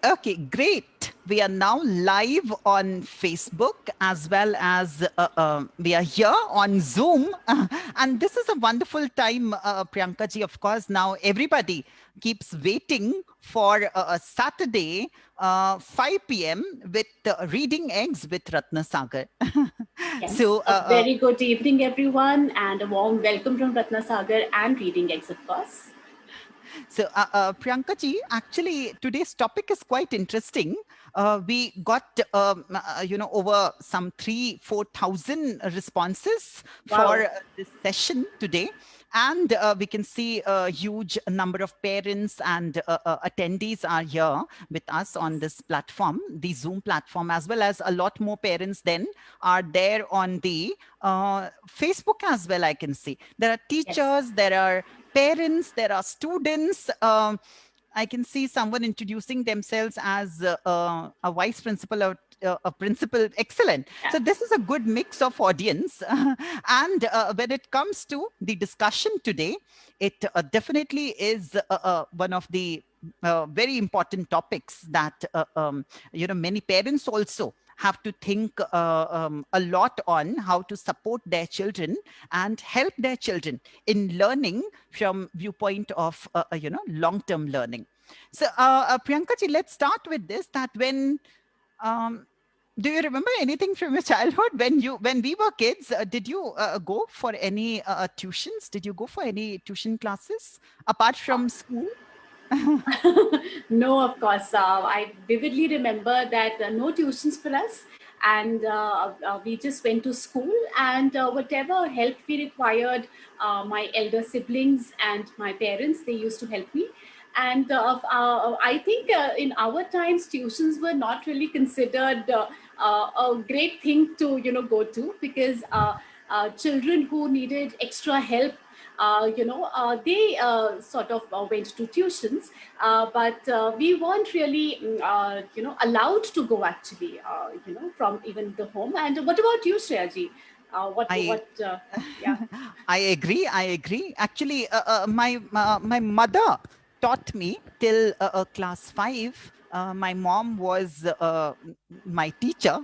Okay, great. We are now live on Facebook as well as we are here on Zoom. And this is a wonderful time, Priyanka ji. Of course, now everybody keeps waiting for a Saturday, 5 p.m. with Reading Eggs with Ratna Sagar. Yes, So, a very good evening, everyone, and a warm welcome from Ratna Sagar and Reading Eggs, of course. Priyanka ji, actually, today's topic is quite interesting. We got, over some 4,000 responses for Wow. this session today. And we can see a huge number of parents and attendees are here with us on this platform, the Zoom platform, as well as a lot more parents then are there on the Facebook as well, I can see. There are Yes. teachers, there are parents, there are students. I can see someone introducing themselves as a vice principal or a principal. Excellent. Yeah. So this is a good mix of audience. And when it comes to the discussion today, it definitely is one of the very important topics that many parents also have to think a lot on how to support their children and help their children in learning from viewpoint of long-term learning. So Priyanka ji, let's start with this, that when um, do you remember anything from your childhood when we were kids? Did you go for any tuitions? Did you go for any tuition classes apart from school? No, of course. I vividly remember that no tuitions for us, and we just went to school, and whatever help we required, my elder siblings and my parents, they used to help me. And I think in our times, tuitions were not really considered a great thing to go to, because children who needed extra help, they sort of went to tuitions, but we weren't really, allowed to go, actually, from even the home. And what about you, Shreyaji? I Yeah. I agree. I agree. Actually, my mother taught me till class 5. My mom was my teacher.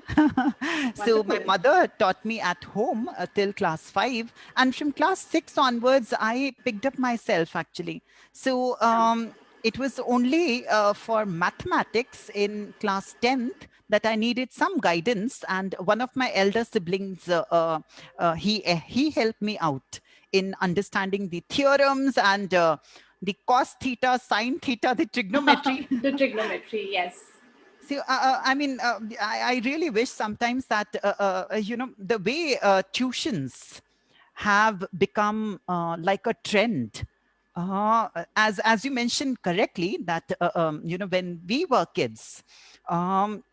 So my Wonderful. mother taught me at home till class 5. And from class 6 onwards, I picked up myself actually. So Yeah. it was only for mathematics in class 10th that I needed some guidance. And one of my elder siblings, he helped me out in understanding the theorems and the cos theta, sine theta, the trigonometry. The trigonometry, yes. So, I mean, I really wish sometimes that, the way tuitions have become like a trend. As you mentioned correctly, that, when we were kids, um,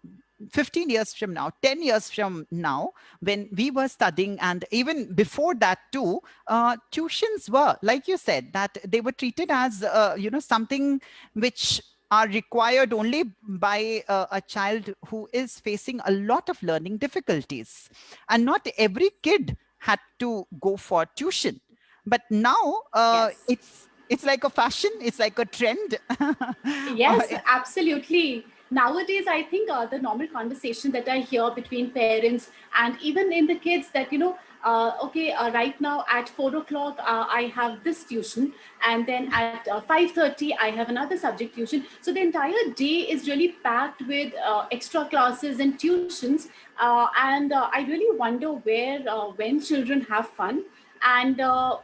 15 years from now, 10 years from now, when we were studying, and even before that too, tuitions were, like you said, that they were treated as, something which are required only by a child who is facing a lot of learning difficulties. And not every kid had to go for tuition. But now Yes. it's like a fashion, it's like a trend. Yes, It's, absolutely. Nowadays, I think the normal conversation that I hear between parents and even in the kids, that, okay, right now at 4 o'clock, I have this tuition, and then at 5:30, I have another subject tuition. So the entire day is really packed with extra classes and tuitions. And I really wonder when children have fun, and the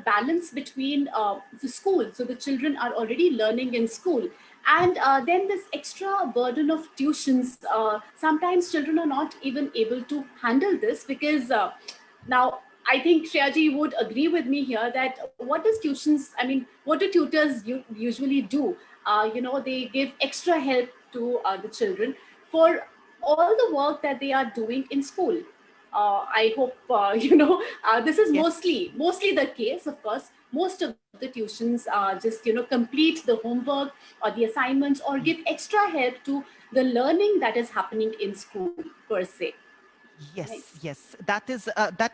balance between the school, so the children are already learning in school, and then this extra burden of tuitions, sometimes children are not even able to handle this, because now I think Shreyaji would agree with me here, that what do tutors usually do? They give extra help to the children for all the work that they are doing in school. I hope this is yes. mostly the case. Of course, most of the tuitions just complete the homework or the assignments, or give extra help to the learning that is happening in school per se. Right. Yes. That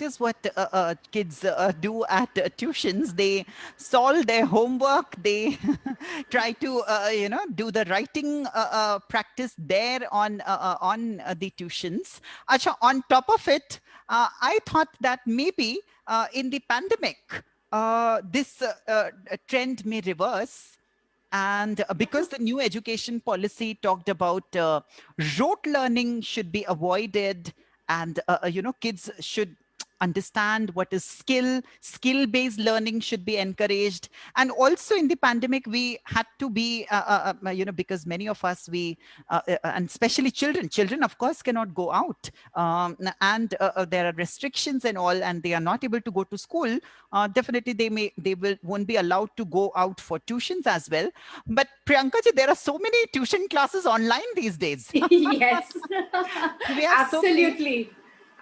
is what kids do at tuitions. They solve their homework. They try to do the writing practice there on the tuitions. Acha, on top of it, I thought that maybe in the pandemic, this trend may reverse, and because the new education policy talked about rote learning should be avoided, and kids should understand what is skill based learning should be encouraged. And also in the pandemic we had to be because many of us, we and especially children of course cannot go out, and there are restrictions and all, and they are not able to go to school. Definitely they won't be allowed to go out for tuitions as well. But Priyanka ji, there are so many tuition classes online these days. Yes, We have so many absolutely.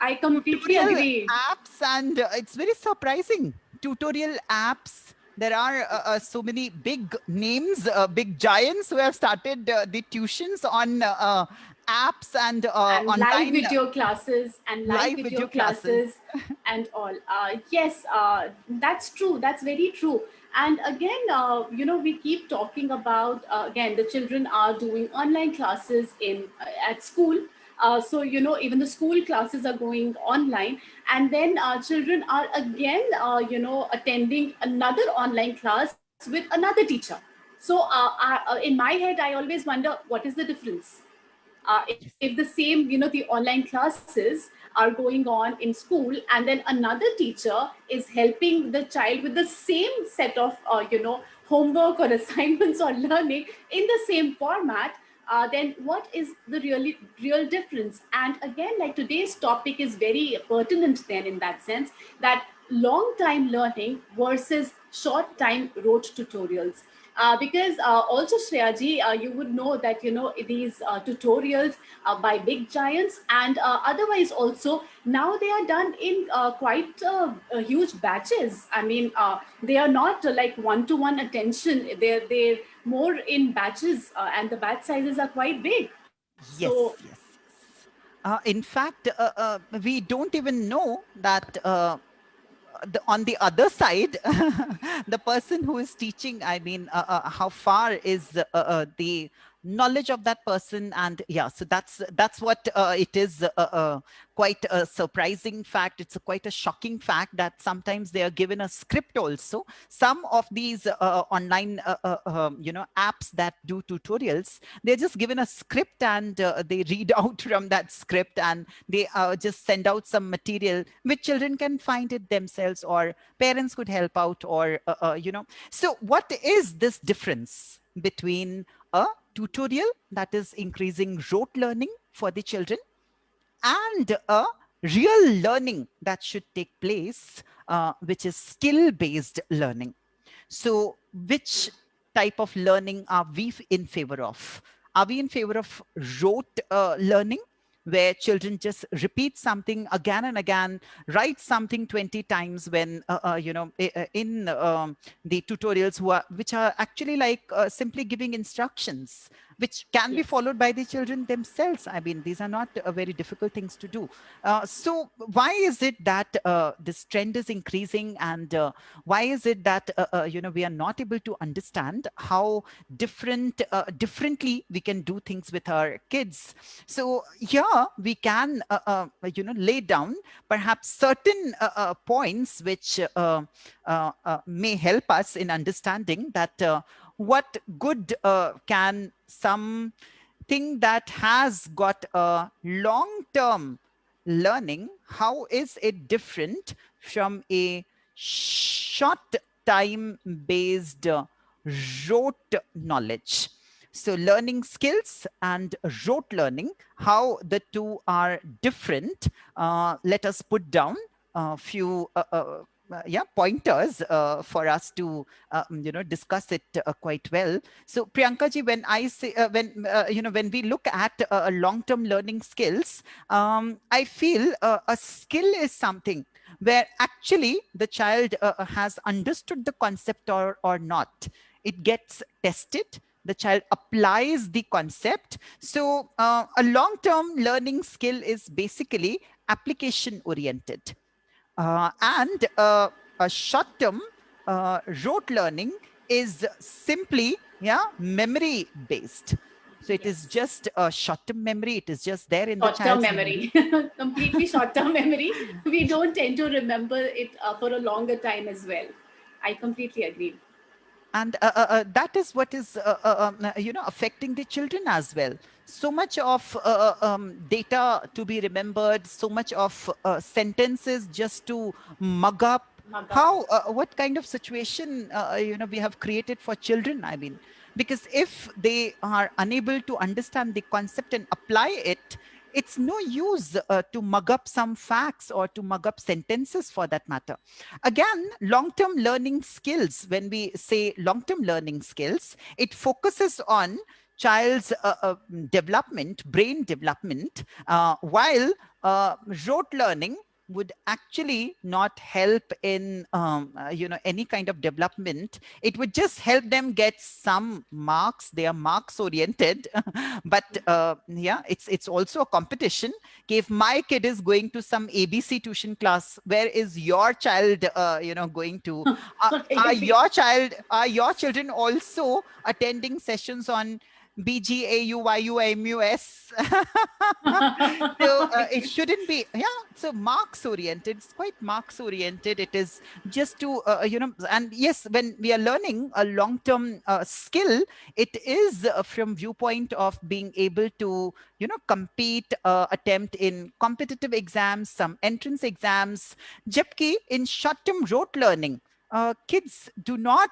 I completely tutorial agree. apps, and it's very surprising. Tutorial apps. There are so many big names, big giants who have started the tuitions on apps and And live online video classes and live live video video classes. classes and all. Yes, that's true. That's very true. And again, we keep talking about, again, the children are doing online classes in at school. So even the school classes are going online, and then children are again attending another online class with another teacher. So in my head I always wonder, what is the difference? If the same, the online classes are going on in school, and then another teacher is helping the child with the same set of homework or assignments or learning in the same format, then what is the real difference? And again, like, today's topic is very pertinent then, in that sense, that long time learning versus short time rote tutorials. Because also, Shreyaji, you would know that these tutorials by big giants, and otherwise also now they are done in quite huge batches. I mean, they are not like one-to-one attention. They're more in batches, and the batch sizes are quite big. So Yes. In fact, we don't even know that on the other side, the person who is teaching, I mean, how far is the knowledge of that person. And yeah, so that's what it is. Quite a surprising fact. It's quite a shocking fact that sometimes they are given a script also. Some of these online apps that do tutorials, they're just given a script, and they read out from that script, and they just send out some material which children can find it themselves, or parents could help out, or so what is this difference between a tutorial that is increasing rote learning for the children and a real learning that should take place, which is skill based learning? So, which type of learning are we in favor of? Are we in favor of rote learning, where children just repeat something again and again, write something 20 times when, in the tutorials, which are actually like simply giving instructions, which can be yes. followed by the children themselves? I mean, these are not very difficult things to do. So why is it that this trend is increasing, and why is it that we are not able to understand how differently we can do things with our kids? So here we can lay down perhaps certain points which may help us in understanding that what good can something that has got a long term learning, how is it different from a short time based rote knowledge? So learning skills and rote learning, how the two are different. Let us put down a few pointers for us to discuss it quite well. So Priyanka ji, when I say when we look at long term learning skills, I feel a skill is something where actually the child has understood the concept or not. It gets tested, the child applies the concept. So a long term learning skill is basically application oriented. And a short term rote learning is simply, yeah, memory based. So it is Yes. just a short term memory. It is just there in the Short term child's memory. memory, completely short term memory. We don't tend to remember it for a longer time as well. I completely agree. And that is what is affecting the children as well. So much of data to be remembered, so much of sentences just to mug up. Mug up. How what kind of situation we have created for children, I mean, because if they are unable to understand the concept and apply it, it's no use to mug up some facts or to mug up sentences for that matter. Again, long-term learning skills, when we say long-term learning skills, it focuses on child's development, brain development, while rote learning would actually not help in any kind of development. It would just help them get some marks. They are marks oriented. But yeah, it's also a competition. If my kid is going to some ABC tuition class, where is your child going to? Agree. Are your children also attending sessions on BGAUYUMUS? So it shouldn't be, yeah. So marks oriented, it's quite marks oriented. It is just to and yes, when we are learning a long term skill, it is from viewpoint of being able to compete, attempt in competitive exams, some entrance exams. Jabki in short term rote learning, kids do not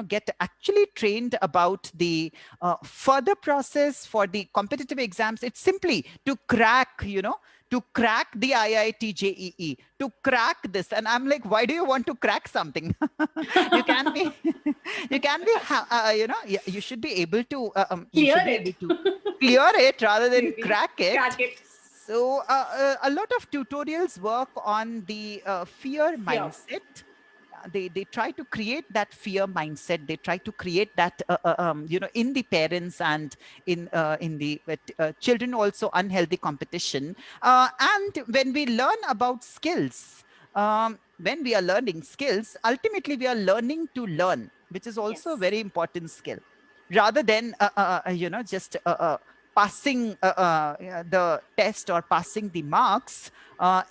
get actually trained about the further process for the competitive exams. It's simply to crack, to crack the IIT JEE, to crack this. And I'm like, why do you want to crack something? You can be, you can be, you should be able to, you Clear should be it. able to clear it rather than Maybe crack it. crack it. So a lot of tutorials work on the fear Fear. mindset. They try to create that fear mindset. They try to create that in the parents and in the children also, unhealthy competition. And when we learn about skills, when we are learning skills, ultimately we are learning to learn, which is also a Yes. very important skill, rather than just passing the test or passing the marks.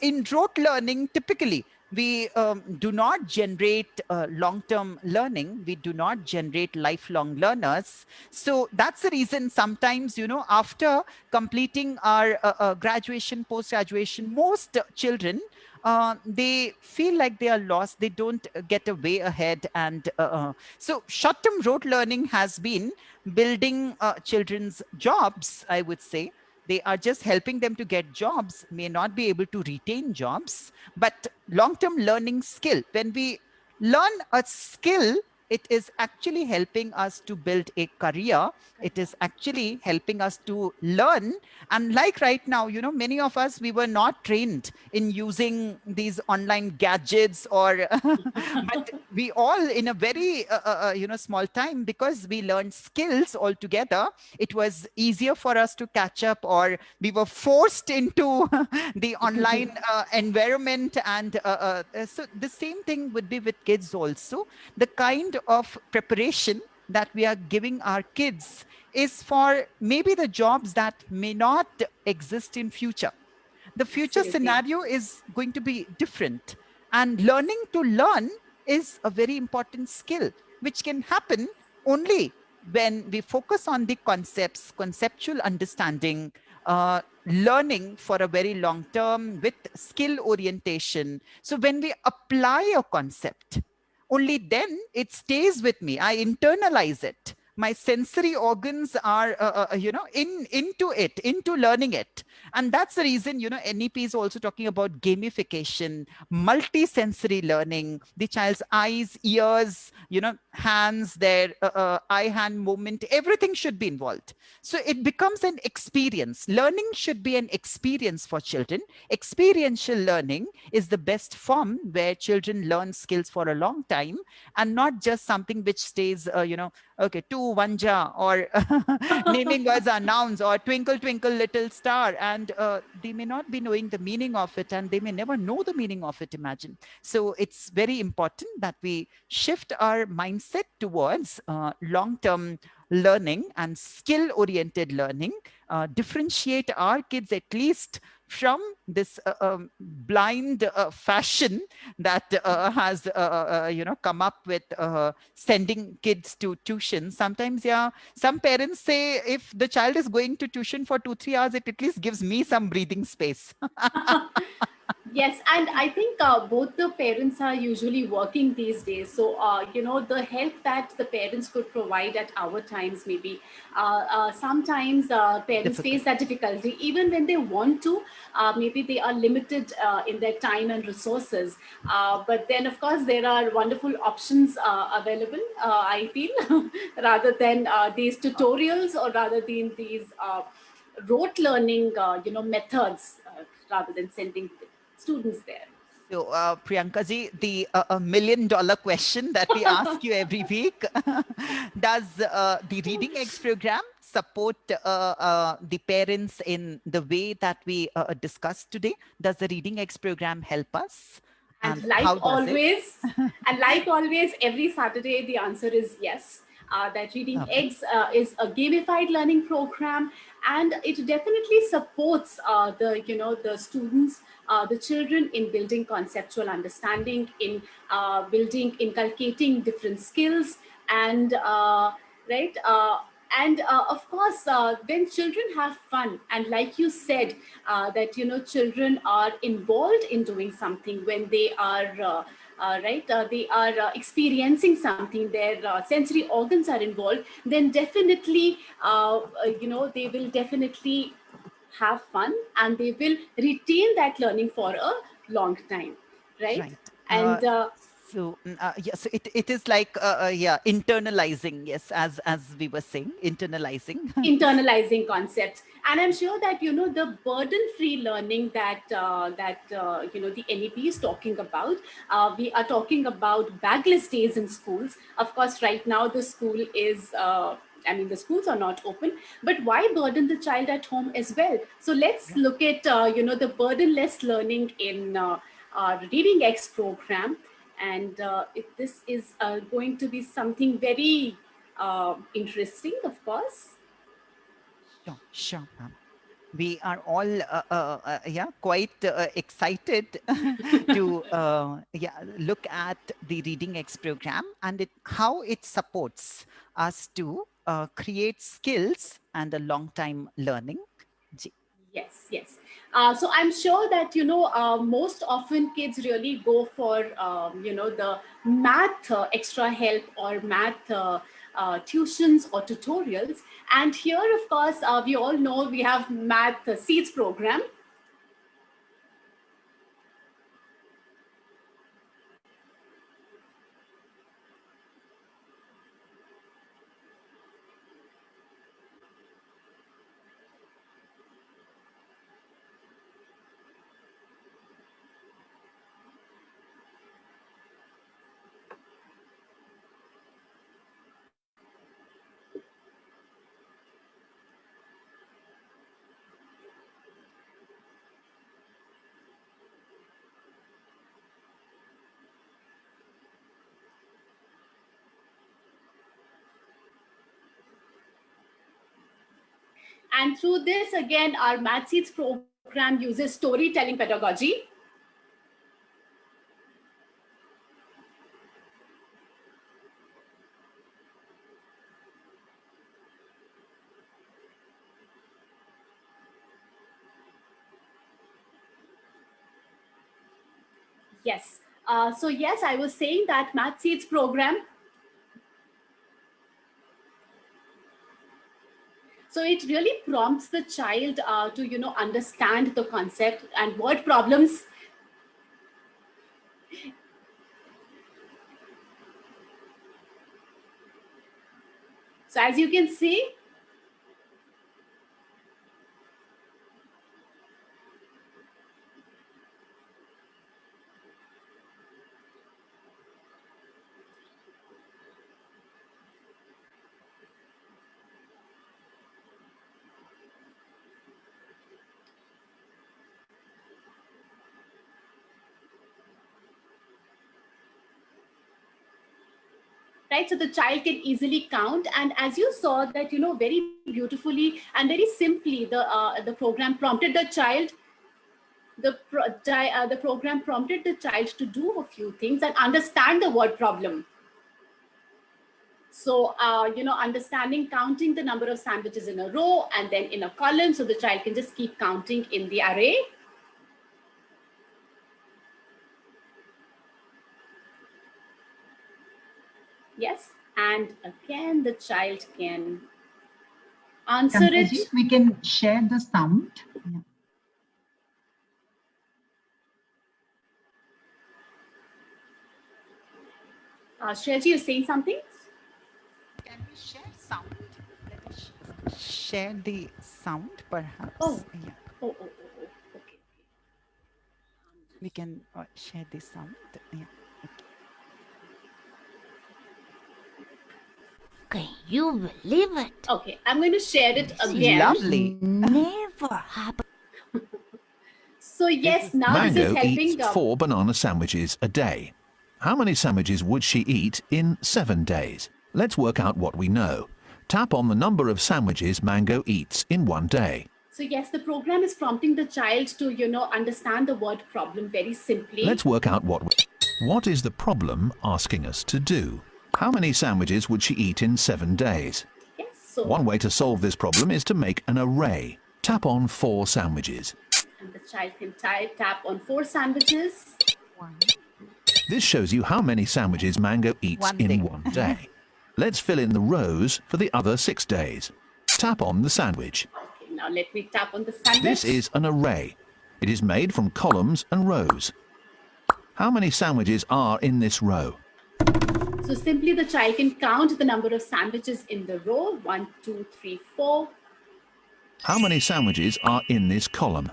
In rote learning, typically we do not generate long-term learning. We do not generate lifelong learners. So that's the reason sometimes, after completing our graduation, post-graduation, most children, they feel like they are lost. They don't get a way ahead. And so short-term rote learning has been building children's jobs, I would say. They are just helping them to get jobs, may not be able to retain jobs, but long-term learning skill. When we learn a skill, it is actually helping us to build a career. It is actually helping us to learn. And like right now, many of us, we were not trained in using these online gadgets or, but we all in a very, small time, because we learned skills altogether, it was easier for us to catch up, or we were forced into the online environment. And so the same thing would be with kids also. The kind of preparation that we are giving our kids is for maybe the jobs that may not exist in future. The future Absolutely. scenario is going to be different, and learning to learn is a very important skill, which can happen only when we focus on the concepts, conceptual understanding, learning for a very long term with skill orientation. So when we apply a concept, only then it stays with me. I internalize it. My sensory organs are into it, into learning it. And that's the reason NEP is also talking about gamification, multi-sensory learning. The child's eyes, ears, hands, their eye hand movement, everything should be involved. So it becomes an experience. Learning should be an experience for children. Experiential learning is the best form where children learn skills for a long time, and not just something which stays Okay, tu vanja, or naming words are nouns, or twinkle twinkle little star, and they may not be knowing the meaning of it, and they may never know the meaning of it. Imagine. So it's very important that we shift our mindset towards long-term learning and skill-oriented learning. Differentiate our kids at least from this blind fashion that has come up with sending kids to tuition. Sometimes, yeah, some parents say if the child is going to tuition for 2 3 hours, it at least gives me some breathing space. Yes, and I think both the parents are usually working these days. So, the help that the parents could provide at our times, maybe sometimes parents Difficult. face that difficulty, even when they want to. Maybe they are limited in their time and resources. But then, of course, there are wonderful options available, I feel, rather than these tutorials or rather than these rote learning, methods, rather than sending students there. So, Priyanka ji, the $1 million question that we ask you every week: Does the Reading X program support the parents in the way that we discussed today? Does the Reading X program help us? And And how does it? like always, every Saturday the answer is yes. That Reading Lovely. Eggs is a gamified learning program, and it definitely supports the students, the children, in building conceptual understanding, in building, inculcating different skills, and right. And of course, when children have fun, and like you said, that children are involved in doing something when they are they are experiencing something, their sensory organs are involved, then definitely they will definitely have fun, and they will retain that learning for a long time, right? Right. And Yes, it is like yeah, internalizing. Yes, as we were saying, internalizing. internalizing concepts. And I'm sure that the burden free learning that the NEP is talking about, we are talking about bagless days in schools. Of course, right now the school is the schools are not open, but why burden the child at home as well? So let's Yeah. look at the burdenless learning in our Reading X program. And this is going to be something very interesting, of course. Sure, sure, ma'am. We are all yeah, quite excited to yeah, look at the Reading X program and how it supports us to create skills and a long time learning. Ji. Yes, yes. So I'm sure that most often kids really go for the math extra help, or math tuitions or tutorials. And here, of course, we all know we have math seeds program. And through this, again, our math seeds program uses storytelling pedagogy. Yes. So yes, I was saying that math seeds program. So it really prompts the child to understand the concept and word problems. So as you can see, right? So the child can easily count. And as you saw that, very beautifully and very simply, the program prompted the child. The program prompted the child to do a few things and understand the word problem. So, understanding counting the number of sandwiches in a row and then in a column, so the child can just keep counting in the array. Yes, and again, the child can answer it. We can share the sound. Yeah. Shreyaji, you're saying something? Can we share sound? Let us share the sound, perhaps. Oh. Yeah. Oh, okay. We can share the sound. Yeah. Can you believe it? Okay, I'm going to share it again. Lovely. Never happened. So yes, now this Mango is helping. eats 4 banana sandwiches a day. How many sandwiches would she eat in 7 days? Let's work out what we know. Tap on the number of sandwiches Mango eats in 1 day. So yes, the program is prompting the child to, understand the word problem very simply. Let's work out what is the problem asking us to do. How many sandwiches would she eat in 7 days? Yes, so One way to solve this problem is to make an array. Tap on 4 sandwiches. and the child can tap on 4 sandwiches. This shows you how many sandwiches Mango eats in 1 day. Let's fill in the rows for the other 6 days. Tap on the sandwich. Okay, now let me tap on the sandwich. This is an array. It is made from columns and rows. How many sandwiches are in this row? So simply the child can count the number of sandwiches in the row. 1, 2, 3, 4. How many sandwiches are in this column?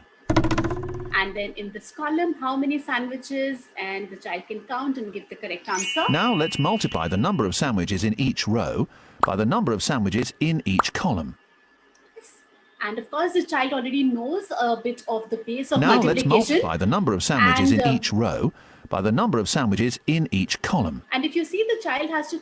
And then in this column, how many sandwiches? And the child can count and give the correct answer. Now let's multiply the number of sandwiches in each row by the number of sandwiches in each column. And of course, the child already knows a bit of the base of Now let's multiplication. multiply the number of sandwiches And, in each row by the number of sandwiches in each column. And if you see, the child has to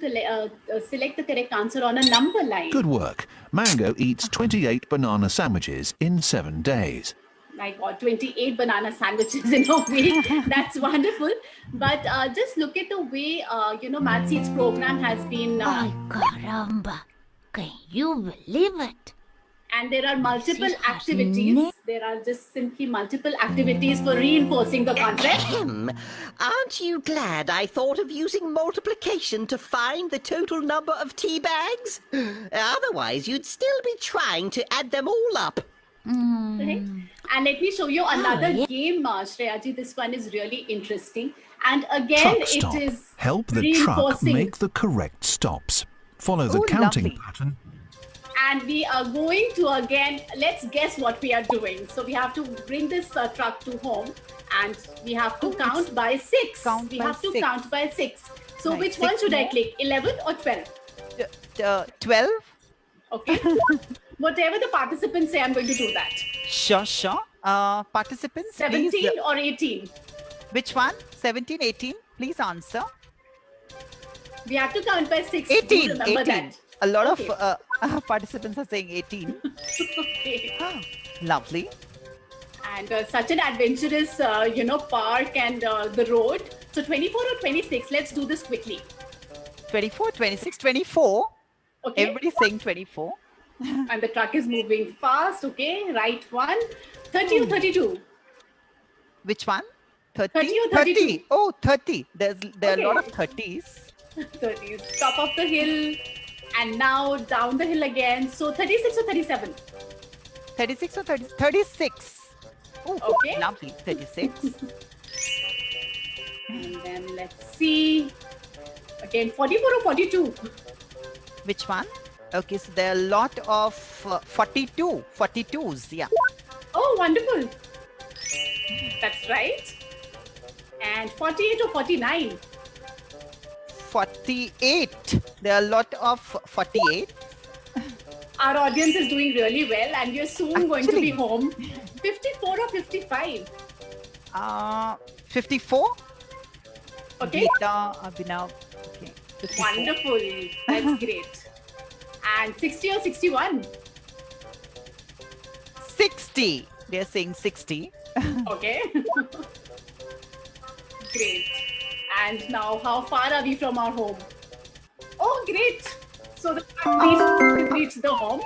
select the correct answer on a number line. Good work. Mango eats 28 banana sandwiches in 7 days. My God, 28 banana sandwiches in a week. That's wonderful. But just look at the way, MathSeeds program has been... Ay, caramba. Can you believe it? And there are multiple activities. There are just simply multiple activities for reinforcing the concept. Aren't you glad I thought of using multiplication to find the total number of tea bags? Otherwise, you'd still be trying to add them all up. Right? And let me show you another game, Shreyaji. This one is really interesting. And again, Truck stop. it is Help the truck reinforcing. make the correct stops. Follow the Oh, counting lovely. pattern. And we are going to again, let's guess what we are doing. So we have to bring this truck to home and we have to count by 6. Count We by have to 6. count by 6. So Right, which one 6 should I more. click? 11 or 12? 12? Okay. Whatever the participants say, I'm going to do that. Sure. Participants, 17 please. or 18? Which one? 17, 18? Please answer. We have to count by 6. Do 18. remember 18. that. A lot Okay. of participants are saying 18. Okay. Lovely. And such an adventurous, park and the road. So 24 or 26? Let's do this quickly. 24, 26, 24. Okay. Everybody's saying 24. And the truck is moving fast. Okay. Right one. 30 or 32? Which one? 30? 30 or 32? Oh, 30. There are a lot of Okay. 30s. 30 is top of the hill. And now down the hill again. So 36 or 37? 36 or 30? 36. Oh, Okay. lovely. 36. And then let's see. Again, 44 or 42? Which one? Okay, so there are a lot of 42. 42s, yeah. Oh, wonderful. That's right. And 48 or 49? 48. There are a lot of 48. Our audience is doing really well and we're soon going to be Actually. home. 54 or 55? 54. Okay. Gita, Abhinav. Okay. 54. Wonderful. That's great. And 60 or 61? 60. They're saying 60. Okay. Great. And now, how far are we from our home? Oh, great. So the family reached the home.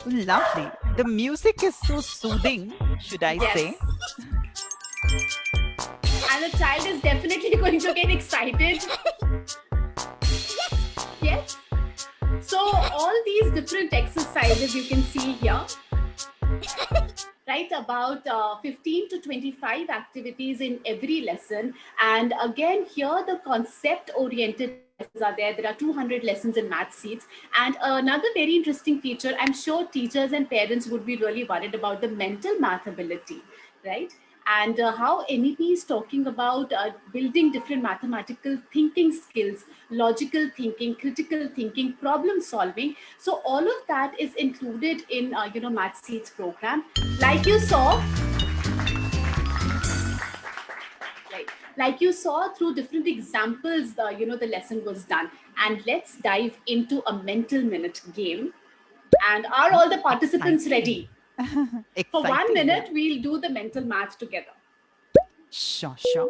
Lovely. The music is so soothing, should I Yes. say? And the child is definitely going to get excited. Yes. So all these different exercises you can see here, right? About 15 to 25 activities in every lesson. And again, here the concept-oriented lessons are there. There are 200 lessons in math seats. And another very interesting feature, I'm sure teachers and parents would be really worried about the mental math ability, right? And how NEP is talking about building different mathematical thinking skills, logical thinking, critical thinking, problem solving. So all of that is included in Math Seeds program. Like you saw, right? Like you saw through different examples, the lesson was done. And let's dive into a mental minute game. And are all the participants ready? For 1 Exciting, minute, yeah. we'll do the mental math together. Sure, sure.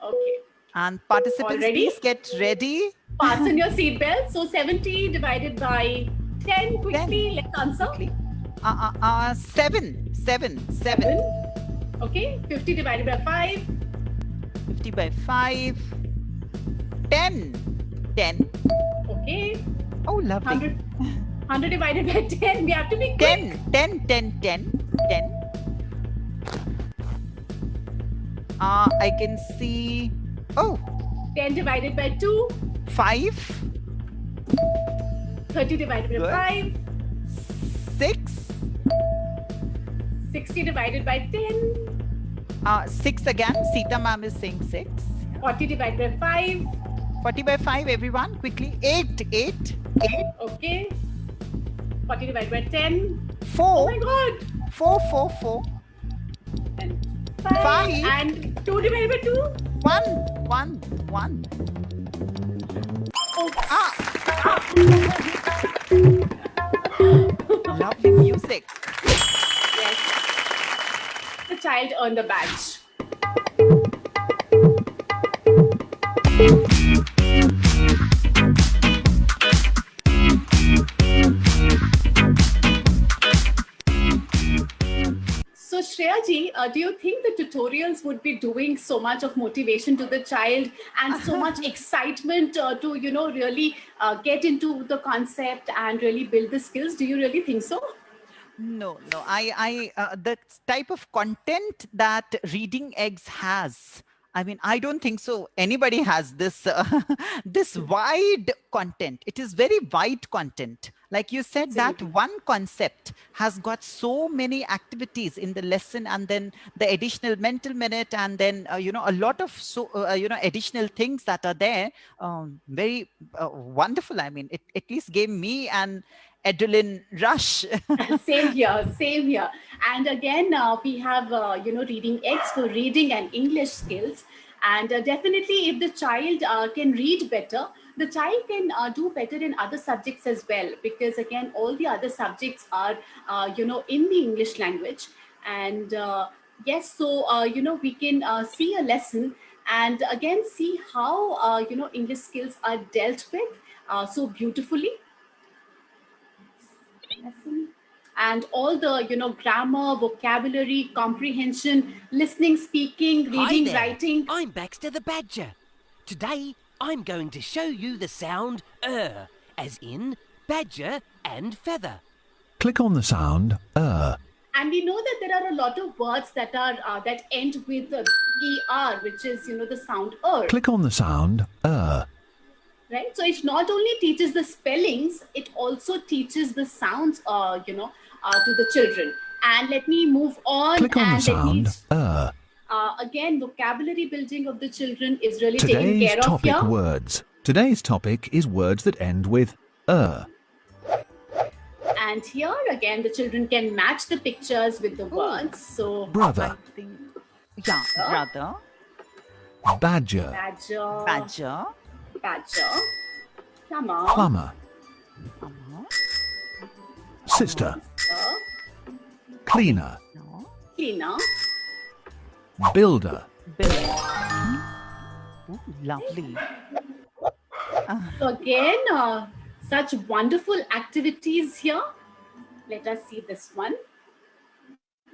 Okay. And participants, All ready? please get ready. Fasten your seatbelt. So 70 divided by 10 quickly. 10. Let's answer. Quickly. 7. 7. 7. Okay. 50 divided by 5. 50 by 5. 10. 10. Okay. Oh, lovely. 100 divided by 10. We have to be quick. 10. 10. I can see. Oh, 10 divided by 2. 5. 30 divided Good. by 5. 6. 60 divided by 10. 6 again. Sita ma'am is saying 6. 40 divided by 5. 40 by 5, everyone, quickly. 8. Okay. 40 divided by 10. 4. Oh my god. 4. And 5. Five. And 2 divided by 2. 1. Oh. Lovely music. Yes. The child earned a badge. So Shreya ji, do you think the tutorials would be doing so much of motivation to the child and so much excitement to really get into the concept and really build the skills? Do you really think so? No. I the type of content that Reading Eggs has. I mean, I don't think so. Anybody has this this wide content. It is very wide content. Like you said, that one concept has got so many activities in the lesson, and then the additional mental minute, and then a lot of additional things that are there. Very wonderful. I mean, it at least gave me an adrenaline rush. Same here. And again, we have Reading Eggs for reading and English skills. And definitely, if the child can read better, the child can do better in other subjects as well, because again, all the other subjects are in the English language. And yes, so we can see a lesson and again see how English skills are dealt with so beautifully. Lesson. And all the grammar, vocabulary, comprehension, listening, speaking, Hi reading, there. writing. I'm Baxter the Badger. Today, I'm going to show you the sound as in badger and feather. Click on the sound And we know that there are a lot of words that are that end with er, which is the sound Click on the sound right? So it not only teaches the spellings, it also teaches the sounds to the children. And let me move on. Click on the and let me sound again, vocabulary building of the children is really taken Today's care of topic here. words. Today's topic is words that end with And here again, the children can match the pictures with the words. So brother, I think, yeah, brother, badger, badger, badger, badger, Plumber. plumber, Uh-huh. sister, cleaner, No. Cleaner. builder, Bill. Ooh, lovely. So again, such wonderful activities here. Let us see this one.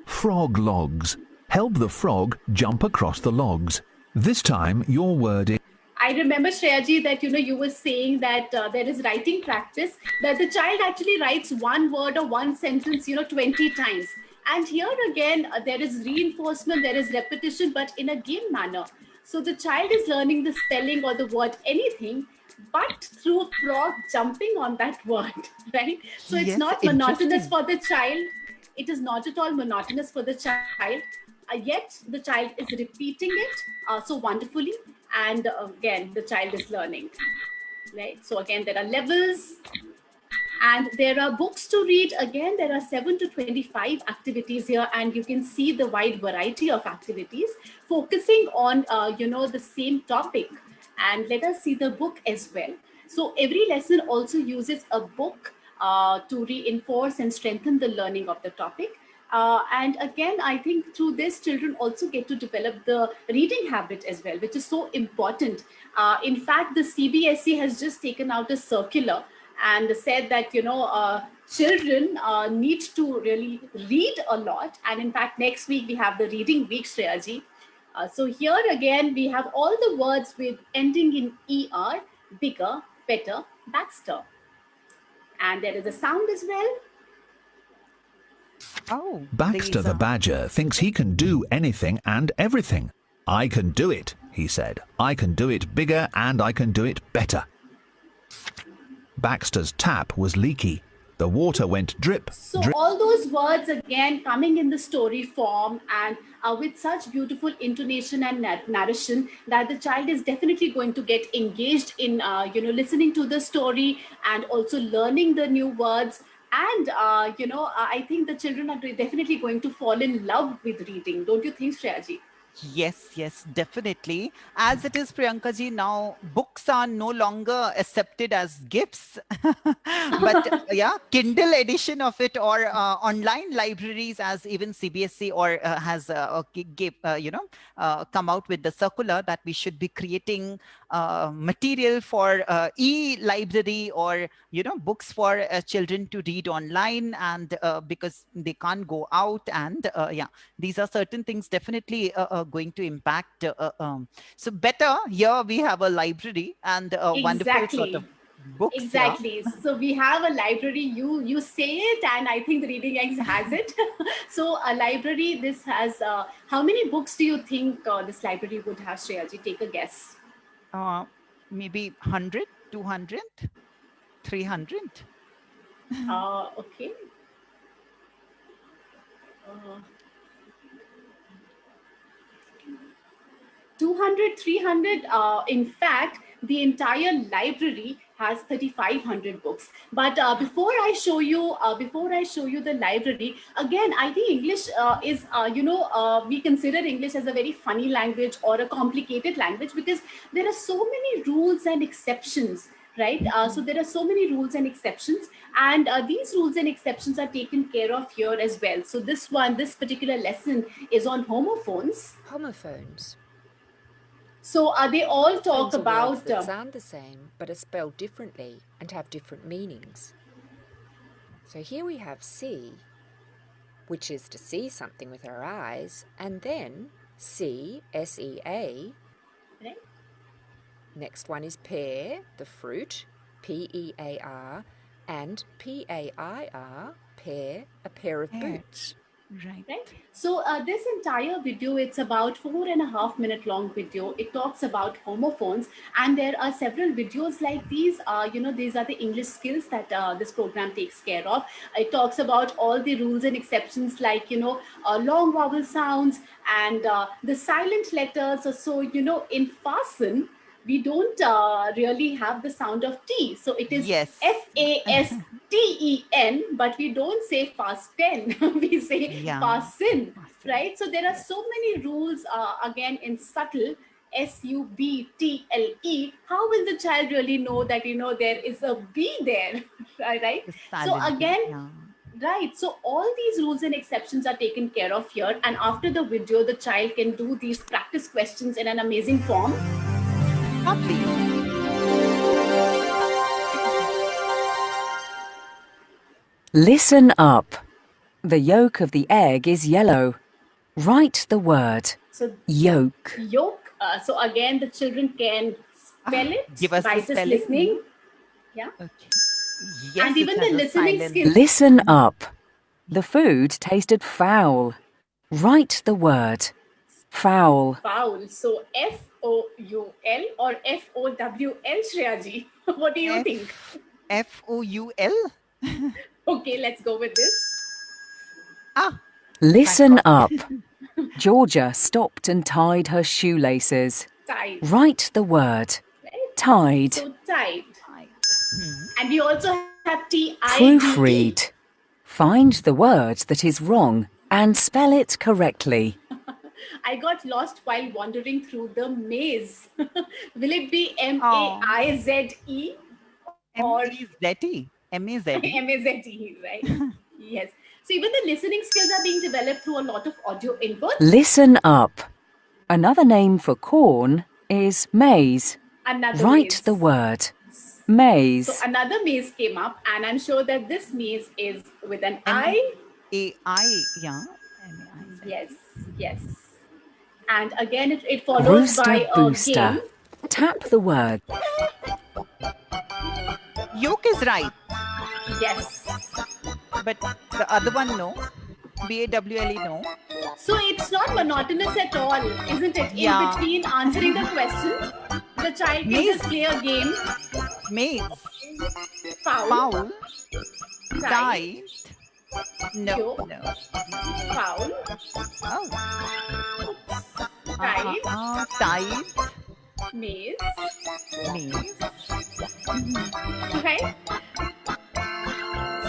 frog logs. Help the frog jump across the logs. This time your word is I remember, Shreyaji, that you were saying that there is writing practice, that the child actually writes one word or one sentence 20 times. And here again, there is reinforcement, there is repetition, but in a game manner. So the child is learning the spelling or the word anything, but through frog jumping on that word, right? So it's Yes, not monotonous interesting. for the child. It is not at all monotonous for the child. Yet the child is repeating it so wonderfully, and again the child is learning, right? So again there are levels, and there are books to read. Again, there are 7 to 25 activities here, and you can see the wide variety of activities focusing on the same topic. And let us see the book as well. So every lesson also uses a book to reinforce and strengthen the learning of the topic. And again, I think through this, children also get to develop the reading habit as well, which is so important. In fact, the CBSE has just taken out a circular and said that children need to really read a lot. And in fact, next week we have the reading week, Shreyaji. So here again we have all the words with ending in er: bigger, better, Baxter. And there is a sound as well. Oh, Baxter these the badger thinks he can do anything and everything. I can do it, he said. I can do it bigger and I can do it better. Baxter's tap was leaky. The water went drip, So drip. all those words again coming in the story form, and with such beautiful intonation and narration, that the child is definitely going to get engaged in listening to the story and also learning the new words. And I think the children are definitely going to fall in love with reading. Don't you think, Shreyaji? Yes, yes, definitely. As it is, Priyanka ji, now books are no longer accepted as gifts, but yeah, Kindle edition of it, or online libraries, as even CBSE or has come out with the circular that we should be creating material for e-library, or books for children to read online, and because they can't go out, and yeah, these are certain things definitely going to impact. So better here we have a library and wonderful sort Exactly. of books here. Exactly. So we have a library. You say it, and I think the Reading Eggs has it. So a library. This has how many books do you think this library would have, Shreyaji? Take a guess. Maybe 100, 200, 300. Okay. Uh, 200, 300. In fact, the entire library has 3,500 books. But before I show you the library, again, I think English is we consider English as a very funny language or a complicated language, because there are so many rules and exceptions, right? So there are so many rules and exceptions, and these rules and exceptions are taken care of here as well. So this particular lesson is on homophones. Homophones. So they all talk Homophones are words about that sound the same but are spelled differently and have different meanings. So here we have see, which is to see something with our eyes, and then see, S-E-A. right? Next one is pear, the fruit, P-E-A-R, and P-A-I-R, pear, a pair of Pear. boots. Right. Right. So this entire video, it's about 4.5 minute long video. It talks about homophones, and there are several videos like these. These are the English skills that this program takes care of. It talks about all the rules and exceptions, like long vowel sounds and the silent letters. So in fasten, we don't really have the sound of T. So it is Yes. FASTEN, but we don't say fasten. We say Yeah. fasten, Fasten. right? So there are Yes. so many rules, again, in subtle, SUBTLE, how will the child really know that there is a B there? Right? The So silent B. again, Yeah. right. So all these rules and exceptions are taken care of here. And after the video, the child can do these practice questions in an amazing form. Lovely. Listen up. The yolk of the egg is yellow. Write the word So yolk. yolk. So again, the children can spell it Give us by the just spelling. listening. Yeah. Okay. Yes, And it even has the a listening silent. skills. Listen up. The food tasted foul. Write the word foul. Foul. So FOUL or FOWL, Shreyaji. What do you think? FOUL. Okay, let's go with this. Ah, Listen God. up. Georgia stopped and tied her shoelaces. Tide. Write the word Right? tied. So tide. Hmm. And we also have TIDE. Proofread. Find the word that is wrong and spell it correctly. I got lost while wandering through the maze. Will it be MAIZE or M-A-Z-E. M-A-Z-E. MAZE, right? Yes. So even the listening skills are being developed through a lot of audio input. Listen up. Another name for corn is maize. Another Write maze. the word So maize. another maze came up, and I'm sure that this maze is with an I. M-A-I. Yeah. M-A-I-Z. Yes, yes. And again, it follows Rooster by a booster. game. Tap the word. Yolk is right, Yes. but the other one, no. B-A-W-L-E, no. So it's not monotonous at all, isn't it? Yeah. In between answering the questions, the child can Maze. just play a game. Maze. Foul. Foul. Tide. Tide. No. Yolk. No. Foul. Oh. Tide. Tide. Maze. Maze. Right?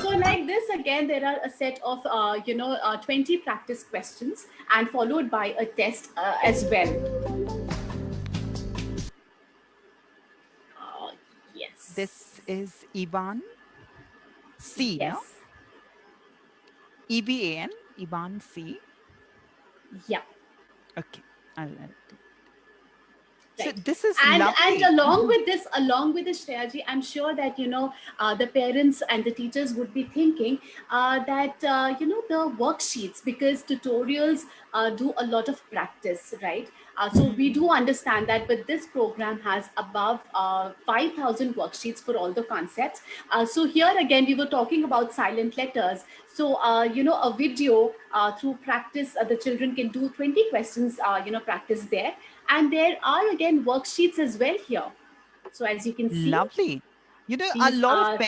So like this, again, there are a set of 20 practice questions and followed by a test as well. Yes. This is Ivan. C, Yes. no? E-V-A-N. Ivan C. Yeah. Okay. I'll do. So Right. this is And lovely. along with this Shreyaji, I'm sure that the parents and the teachers would be thinking that the worksheets, because tutorials do a lot of practice, right? So we do understand that, but this program has above 5,000 worksheets for all the concepts. So here again, we were talking about silent letters. So a video through practice, the children can do 20 questions, practice there. And there are again worksheets as well here. So as you can see, Lovely. A these lot are of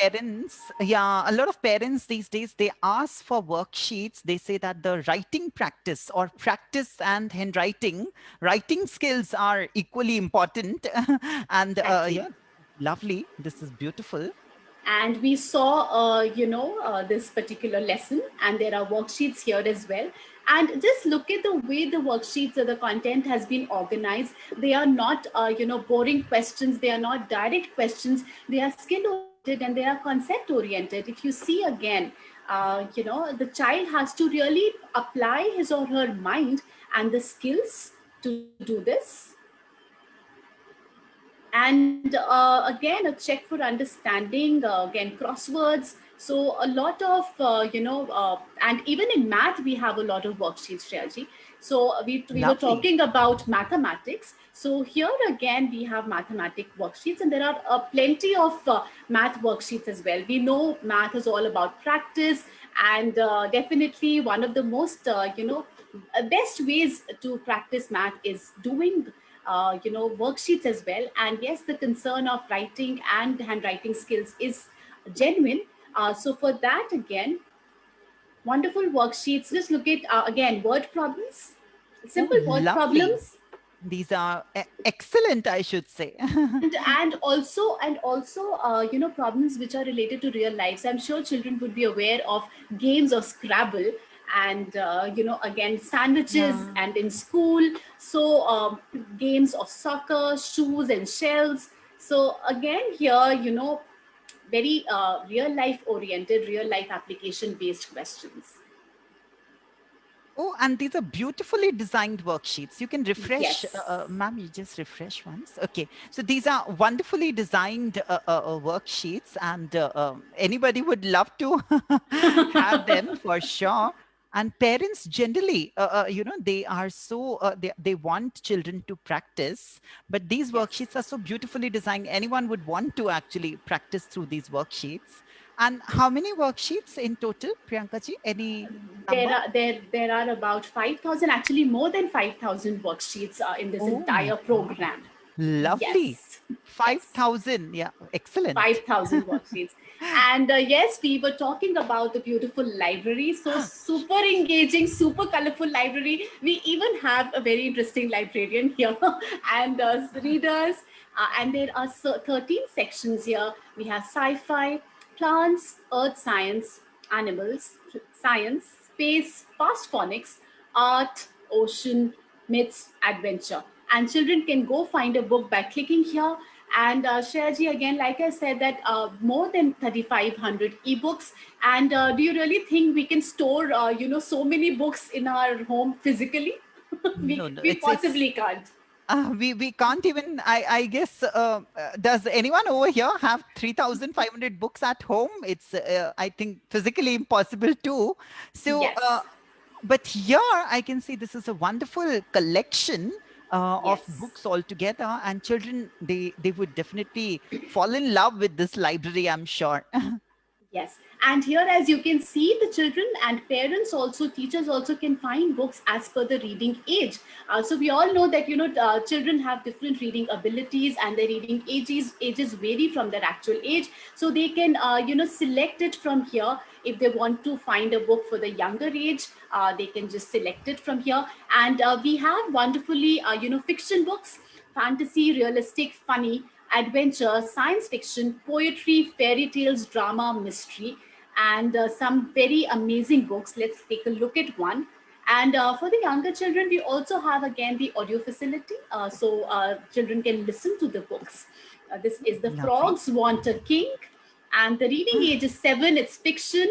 parents, these days, they ask for worksheets. They say that the writing practice or practice and handwriting, writing skills are equally important. And Exactly. yeah, lovely. This is beautiful. And we saw this particular lesson, and there are worksheets here as well. And just look at the way the worksheets or the content has been organized. They are not boring questions, they are not direct questions, they are skill oriented and they are concept oriented. If you see again, the child has to really apply his or her mind and the skills to do this. And again, a check for understanding, again, crosswords. So a lot of and even in math we have a lot of worksheets, Shreyaji. So we were Lovely. talking about mathematics. So here again we have mathematic worksheets, and there are plenty of math worksheets as well. We know math is all about practice, and definitely one of the most best ways to practice math is doing worksheets as well. And yes, the concern of writing and handwriting skills is genuine. So for that, again, wonderful worksheets. Just look at again word problems, simple word Lovely. problems. These are excellent, I should say. And also problems which are related to real life. So I'm sure children would be aware of games of Scrabble, and again sandwiches, and in school, so games of soccer, shoes and shells. So again here, very real life oriented, real life application based questions. Oh, and these are beautifully designed worksheets. You can refresh, Yes. ma'am, you just refresh once. Okay. So these are wonderfully designed worksheets, and anybody would love to have them for sure. And parents generally, they are so, they want children to practice, but these Yes. worksheets are so beautifully designed. Anyone would want to actually practice through these worksheets. And how many worksheets in total, Priyanka ji? Any number? There are about 5,000, actually more than 5,000 worksheets in this Oh my entire God. program. Lovely. Yes. Yes. 5,000. Yeah, excellent. 5,000 worksheets. And yes, we were talking about the beautiful library. So super engaging, super colorful library. We even have a very interesting librarian here and readers. And there are 13 sections here. We have sci-fi, plants, earth science, animals, science, space, past phonics, art, ocean, myths, adventure. And children can go find a book by clicking here. And Shreyaji, again, like I said, that more than 3,500 ebooks. And do you really think we can store, so many books in our home physically? No, no, We it's possibly can't. we can't even, I guess, does anyone over here have 3,500 books at home? It's, I think, physically impossible too. So, Yes. but here I can see this is a wonderful collection of Yes. books altogether, and children, they would definitely fall in love with this library, I'm sure. Yes, and here, as you can see, the children and parents also, teachers also can find books as per the reading age. So we all know that children have different reading abilities, and their reading ages vary from their actual age. So they can select it from here. If they want to find a book for the younger age, they can just select it from here. And we have wonderfully fiction books, fantasy, realistic, funny, adventure, science fiction, poetry, fairy tales, drama, mystery, and some very amazing books. Let's take a look at one. And for the younger children, we also have again the audio facility. So children can listen to the books. This is The Lovely. Frogs Want a King. And the reading age is 7, it's fiction.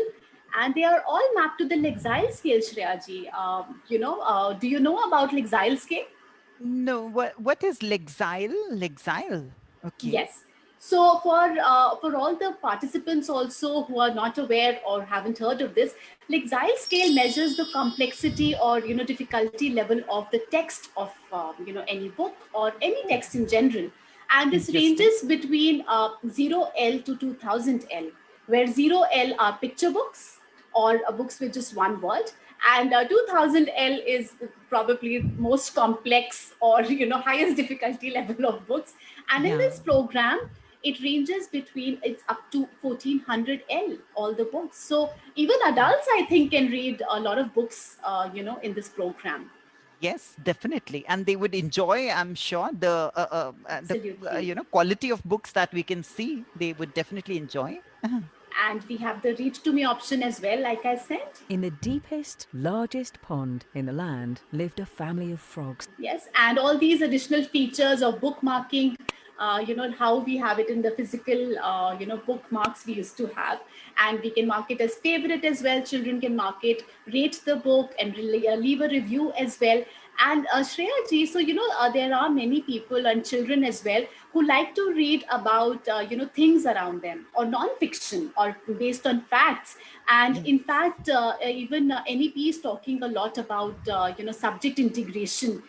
And they are all mapped to the Lexile scale, Shreyaji. Do you know about Lexile scale? No, what is Lexile? Lexile. Okay. Yes. So for all the participants also who are not aware or haven't heard of this, Lexile scale measures the complexity or difficulty level of the text of any book or any text in general, and this Interesting. ranges between 0L to 2000L, where 0L are picture books or books with just one word, and 2000L is probably most complex or highest difficulty level of books. And in Yeah. this program, it ranges between, it's up to 1400L, all the books. So even adults, I think, can read a lot of books in this program. Yes, definitely, and they would enjoy, I'm sure, Absolutely. quality of books that we can see. They would definitely enjoy. And we have the read to me option as well, like I said. In the deepest, largest pond in the land lived a family of frogs. Yes, and all these additional features of bookmarking, how we have it in the physical, bookmarks we used to have. And we can mark it as favorite as well. Children can mark it, rate the book, and leave a review as well. And Shreya ji, so, there are many people and children as well who like to read about, things around them, or non-fiction, or based on facts. And in fact, even NEP is talking a lot about, subject integration,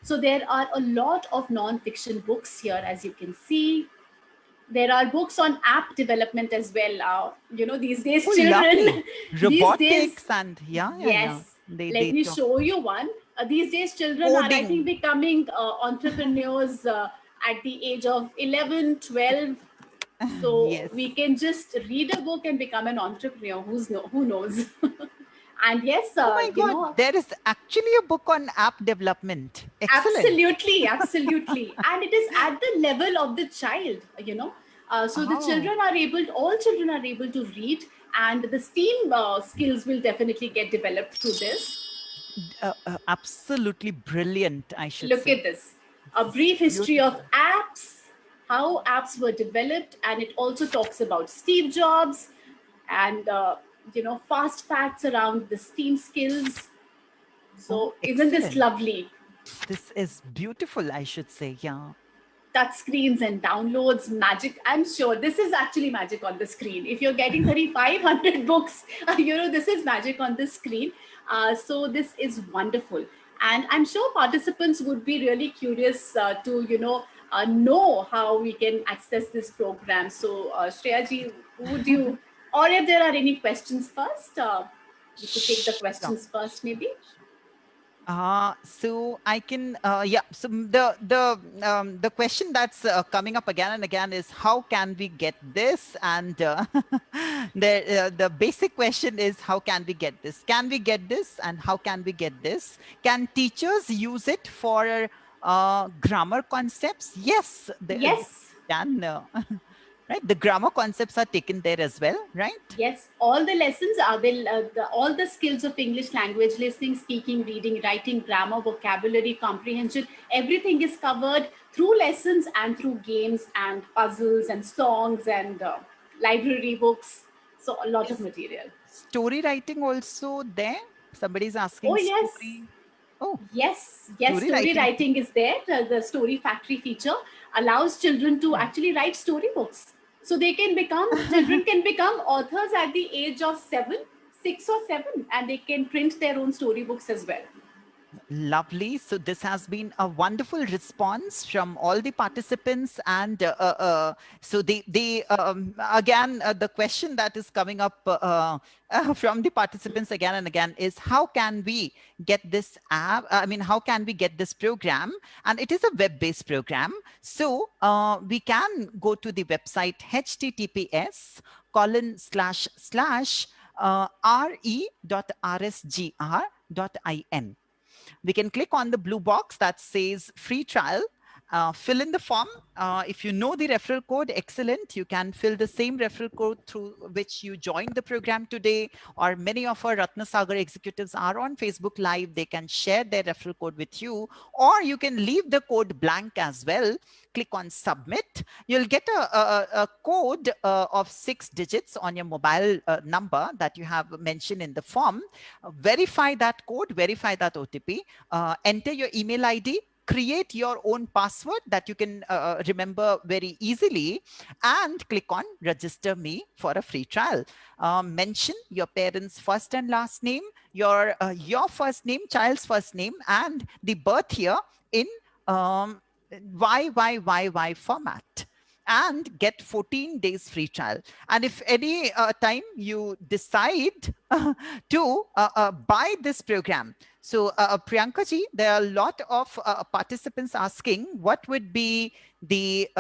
so there are a lot of non-fiction books here, as you can see. There are books on app development as well. These days, Oh, children, lovely. these days, Robotics and yeah. yes. They Let me talk show you one. These days, children are, I think, coding. becoming entrepreneurs at the age of 11, 12. So Yes. we can just read a book and become an entrepreneur. Who knows? And yes, Oh my God, there is actually a book on app development. Excellent. absolutely, absolutely. And it is at the level of the child. So the Oh, all children are able to read, and the STEAM skills will definitely get developed through this. Absolutely brilliant, I should Look say. at this. A This is brief history of beautiful. apps, how apps were developed, and it also talks about Steve Jobs and fast facts around the STEAM skills. Oh, So isn't this excellent. lovely? This is beautiful, I should say. Yeah. Touch screens and downloads, magic. I'm sure this is actually magic on the screen. If you're getting 3,500 books, this is magic on the screen. So this is wonderful. And I'm sure participants would be really curious to, know how we can access this program. So Shreya ji, would you, or if there are any questions first, we could take the Sure. questions first maybe. So I can, yeah. So the question that's coming up again and again is how can we get this? And the basic question is how can we get this? Can we get this? And how can we get this? Can teachers use it for grammar concepts? Yes, they Yes. can. Right, the grammar concepts are taken there as well, right? Yes, all the lessons are all the skills of English language, listening, speaking, reading, writing, grammar, vocabulary, comprehension, everything is covered through lessons and through games and puzzles and songs and library books. So a lot of Is material. story writing also there? Somebody's Oh, asking yes. story. Oh, Yes, story story writing. writing is there. The story factory feature allows children to actually write storybooks. So children can become authors at the age of 6 or 7, and they can print their own storybooks as well. Lovely. So this has been a wonderful response from all the participants, and so they again the question that is coming up from the participants again and again is how can we get this app? I mean, how can we get this program? And it is a web-based program, so we can go to the website https re.rsgr.in. We can click on the blue box that says free trial, fill in the form. If you know the referral code, excellent. You can fill the same referral code through which you joined the program today, or many of our Ratna Sagar executives are on Facebook Live. They can share their referral code with you, or you can leave the code blank as well. Click on submit. You'll get a code of 6 digits on your mobile number that you have mentioned in the form. Verify that code, verify that OTP, enter your email ID, create your own password that you can remember very easily, and click on register me for a free trial. Mention your parents' first and last name, your first name, child's first name, and the birth year in YYYY format, and get 14 days free trial. And if any time you decide to buy this program, so Priyanka ji, there are a lot of participants asking what would be the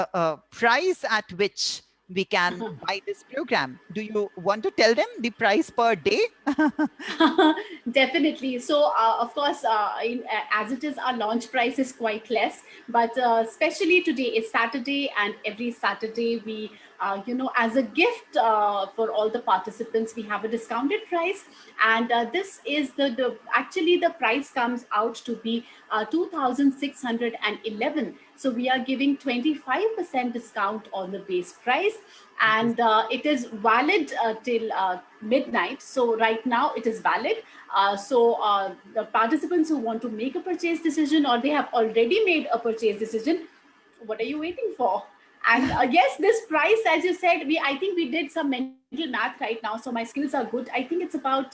price at which we can buy this program. Do you want to tell them the price per day? Definitely. So, of course, as it is, our launch price is quite less. But especially today is Saturday, and every Saturday we, as a gift for all the participants, we have a discounted price. And this is actually the price comes out to be 2,611. So we are giving 25% discount on the base price, and it is valid till midnight. So right now it is valid. So the participants who want to make a purchase decision, or they have already made a purchase decision, what are you waiting for? And yes, this price, as you said, I think we did some mental math right now, so my skills are good. I think it's about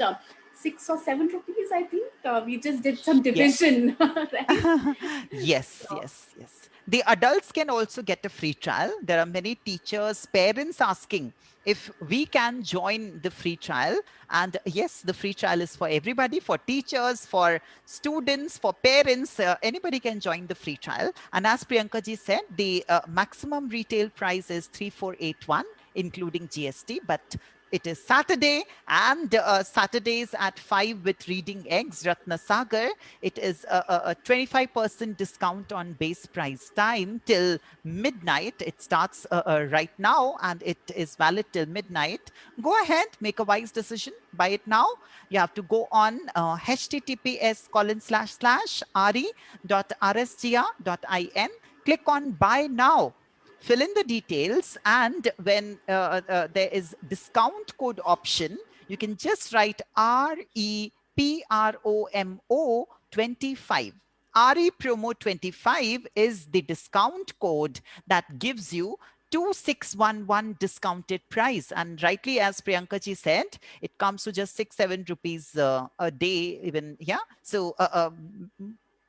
6 or 7 rupees. I think we just did some Yes. division. Right? Yes, yes, yes. The adults can also get a free trial. There are many teachers, parents asking if we can join the free trial. And yes, the free trial is for everybody, for teachers, for students, for parents. Anybody can join the free trial. And as Priyanka ji said, the maximum retail price is 3,481, including GST. But it is Saturday, and Saturdays at 5 with Reading Eggs, Ratna Sagar. It is a 25% discount on base price time till midnight. It starts right now, and it is valid till midnight. Go ahead, make a wise decision, buy it now. You have to go on https://re.rsga.in, click on buy now, fill in the details, and when there is discount code option, you can just write REPROMO 25. RE promo 25 is the discount code that gives you 2611 discounted price. And rightly, as Priyanka ji said, it comes to just 6-7 rupees a day even. Yeah. So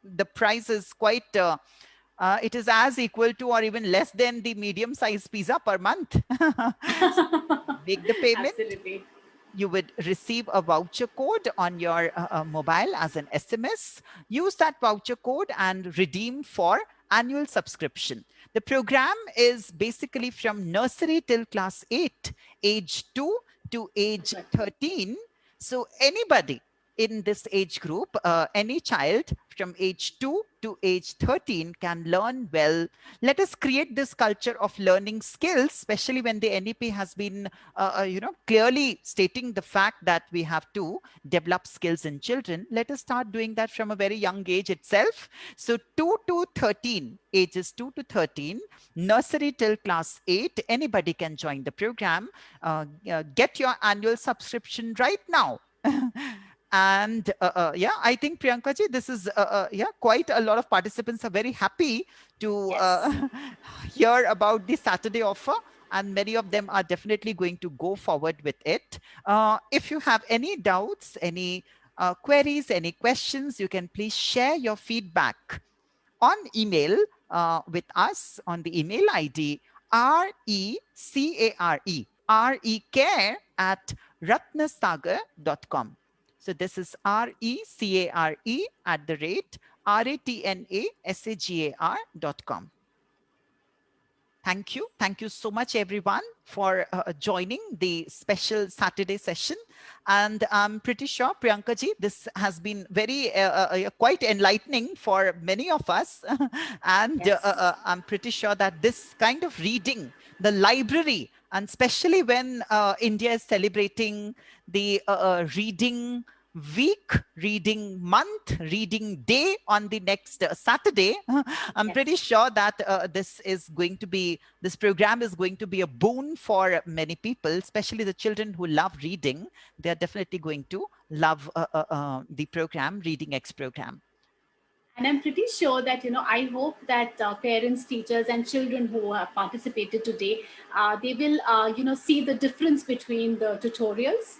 the price is quite, it is as equal to or even less than the medium size pizza per month. So make the payment. Absolutely. You would receive a voucher code on your mobile as an SMS. Use that voucher code and redeem for annual subscription. The program is basically from nursery till class 8, age 2 to age 13. So anybody in this age group, any child from age 2 to age 13 can learn well. Let us create this culture of learning skills, especially when the NEP has been clearly stating the fact that we have to develop skills in children. Let us start doing that from a very young age itself. So 2 to 13, ages 2 to 13, nursery till class 8, anybody can join the program. Get your annual subscription right now. And yeah, I think Priyanka ji, this is yeah, quite a lot of participants are very happy to hear about the Saturday offer, and many of them are definitely going to go forward with it. If you have any doubts, any queries, any questions, you can please share your feedback on email with us on the email ID recare at ratnasagar.com. So this is recare at the rate ratnasagar.com. Thank you. Thank you so much, everyone, for joining the special Saturday session. And I'm pretty sure, Priyanka ji, this has been very quite enlightening for many of us. And I'm pretty sure that this kind of reading, the library, and especially when India is celebrating the reading week, reading month, reading day on the next Saturday, I'm pretty sure that this program is going to be a boon for many people, especially the children who love reading. They're definitely going to love the program, Reading X program. And I'm pretty sure that, I hope that parents, teachers, and children who have participated today, they will, see the difference between the tutorials,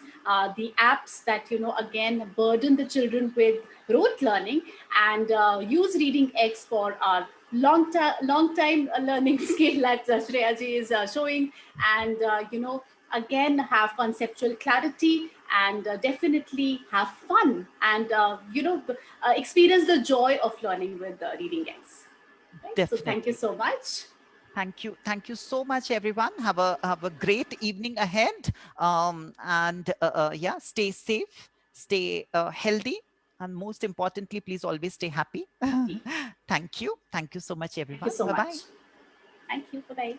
the apps that, again, burden the children with rote learning, and use Reading X for our long time learning skill that Shreya ji is showing, and, again, have conceptual clarity, and definitely have fun, and experience the joy of learning with Reading X. Right? So thank you so much. Thank you. Thank you so much, everyone. Have a great evening ahead. And yeah, stay safe, stay healthy, and most importantly, please always stay happy. Thank you. Thank you so much, everyone. Thank you so Bye-bye. much. Thank you. Bye-bye.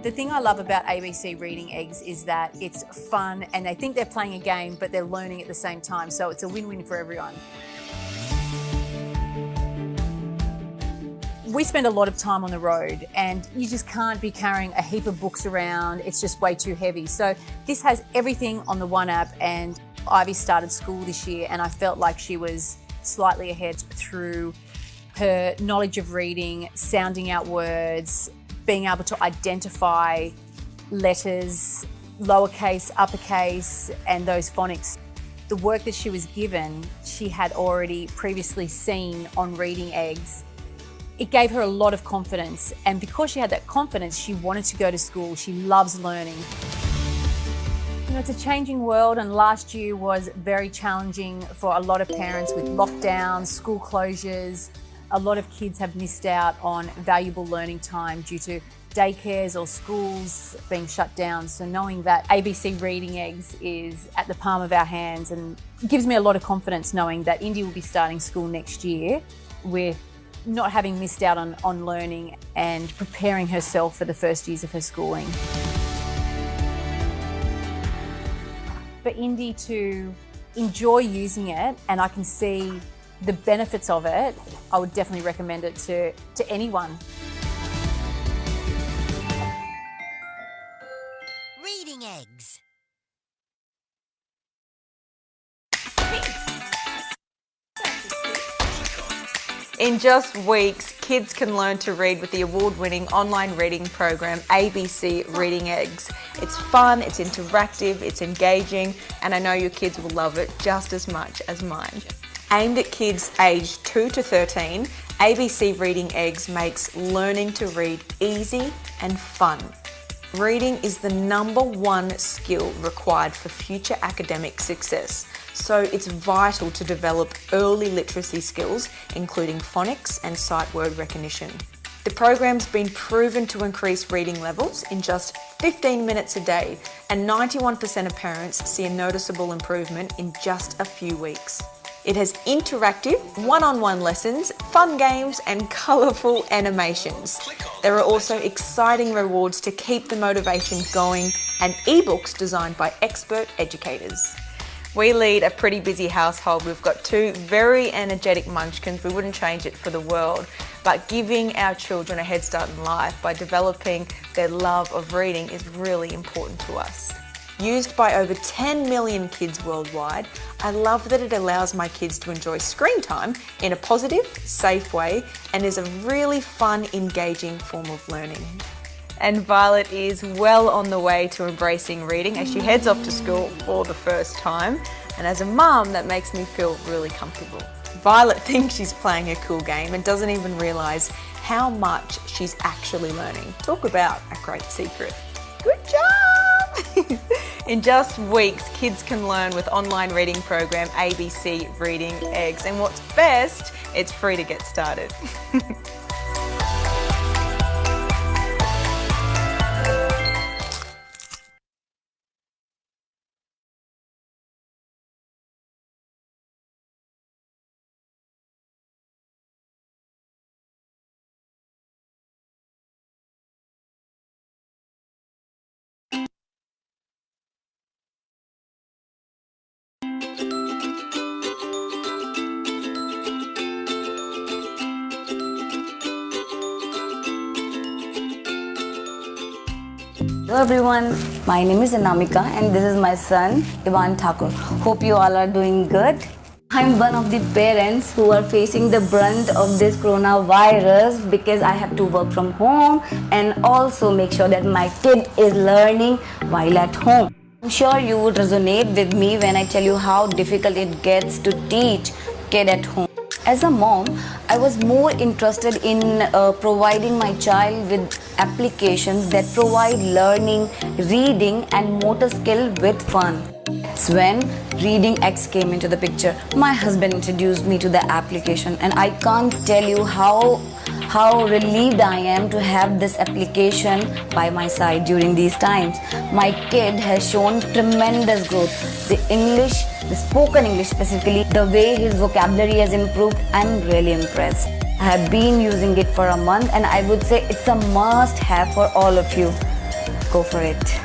The thing I love about ABC Reading Eggs is that it's fun and they think they're playing a game, but they're learning at the same time. So it's a win-win for everyone. We spend a lot of time on the road and you just can't be carrying a heap of books around. It's just way too heavy. So this has everything on the one app, and Ivy started school this year and I felt like she was slightly ahead through her knowledge of reading, sounding out words, being able to identify letters, lowercase, uppercase, and those phonics. The work that she was given, she had already previously seen on Reading Eggs. It gave her a lot of confidence, and because she had that confidence, she wanted to go to school. She loves learning. You know, it's a changing world, and last year was very challenging for a lot of parents with lockdowns, school closures. A lot of kids have missed out on valuable learning time due to daycares or schools being shut down. So knowing that ABC Reading Eggs is at the palm of our hands, and it gives me a lot of confidence knowing that Indy will be starting school next year with not having missed out on learning and preparing herself for the first years of her schooling. For Indy to enjoy using it, and I can see the benefits of it, I would definitely recommend it to anyone. Reading Eggs. In just weeks, kids can learn to read with the award-winning online reading program ABC Reading Eggs. It's fun, it's interactive, it's engaging, and I know your kids will love it just as much as mine. Aimed at kids aged 2 to 13, ABC Reading Eggs makes learning to read easy and fun. Reading is the #1 skill required for future academic success, so it's vital to develop early literacy skills, including phonics and sight word recognition. The program's been proven to increase reading levels in just 15 minutes a day, and 91% of parents see a noticeable improvement in just a few weeks. It has interactive, one-on-one lessons, fun games, and colourful animations. There are also exciting rewards to keep the motivation going, and ebooks designed by expert educators. We lead a pretty busy household. We've got 2 very energetic munchkins. We wouldn't change it for the world. But giving our children a head start in life by developing their love of reading is really important to us. Used by over 10 million kids worldwide, I love that it allows my kids to enjoy screen time in a positive, safe way, and is a really fun, engaging form of learning. And Violet is well on the way to embracing reading as she heads off to school for the first time. And as a mum, that makes me feel really comfortable. Violet thinks she's playing a cool game and doesn't even realise how much she's actually learning. Talk about a great secret. Good job! In just weeks, kids can learn with online reading program ABC Reading Eggs. And what's best, it's free to get started. Hello everyone, my name is Anamika and this is my son Ivan Thakur. Hope you all are doing good. I'm one of the parents who are facing the brunt of this coronavirus because I have to work from home and also make sure that my kid is learning while at home. I'm sure you would resonate with me when I tell you how difficult it gets to teach kid at home. As a mom, I was more interested in providing my child with applications that provide learning, reading and motor skill with fun. That's when Reading Eggs came into the picture. My husband introduced me to the application and I can't tell you how relieved I am to have this application by my side during these times. My kid has shown tremendous growth. The English, the spoken English specifically, the way his vocabulary has improved, I'm really impressed. I have been using it for a month and I would say it's a must have for all of you. Go for it.